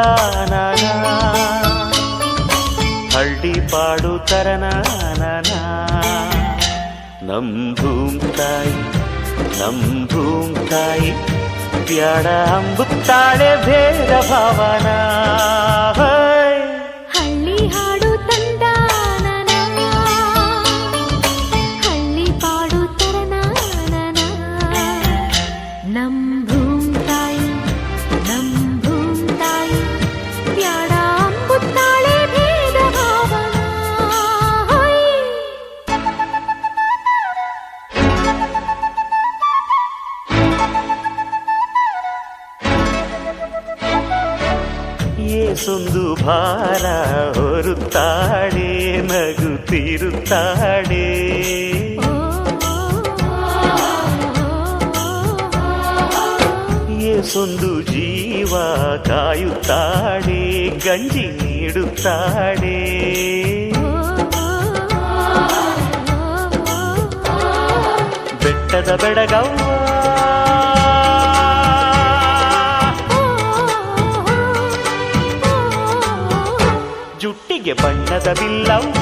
ತಂದಾನ ಹಳ್ಳಿ ಪಾಡು ತರನಾನ ನಮ್ ಭೂಮ್ ತಾಯಿ ಬ್ಯಾಡ ಅಂಬುತ್ತಾಳೆ ಭೇದ ಭಾವನ ಹಳ್ಳಿ ಹಾಡು ತಂದಾನ ಹಳ್ಳಿ ಪಾಡು ತರನಾನ ನಮ್ ಭೂಮ್ ತಾಯಿ ಬ್ಯಾಡ ಅಂಬುತ್ತಾಳೆ ಭೇದ ಭಾವನ ಏಸೊಂದು ಭಾರ ಹೊರುತ್ತಾಳೆ ನಗುತ್ತಿರುತ್ತಾಳೆ ಏಸೊಂದು ಜೀವ ಕಾಯುತ್ತಾಳೆ ಗಂಜಿ ನೀಡುತ್ತಾಳೆ ಬೆಟ್ಟದ ಬೆಡಗವ್ವ ಜುಟ್ಟಿಗೆ ಬಣ್ಣದ ಬಿಲ್ಲವ್ವ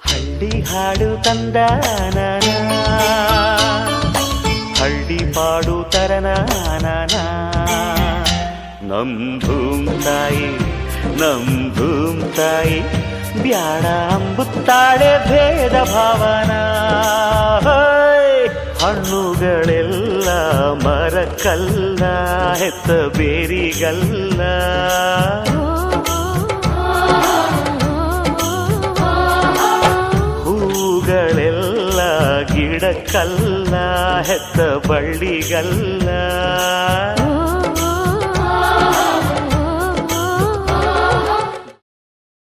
ಹಳ್ಳಿ ಹಾಡು ತಂದಾನ ಹಳ್ಳಿ ಪಾಡು ತರನಾನ ನಮ್ ಭೂಮ್ ತಾಯಿ ಬ್ಯಾಡ ಅಂಬುತ್ತಾಳೆ ಭೇದ ಭಾವನ ಹಣ್ಣುಗಳೆಲ್ಲ ಮರಕಲ್ಲ ಹೆತ್ತ ಬೇರಿಗಲ್ಲ ಹೂಗಳೆಲ್ಲ ಗಿಡಕ್ಕಲ್ಲ ಹೆತ್ತ ಬಳ್ಳಿಗಲ್ಲ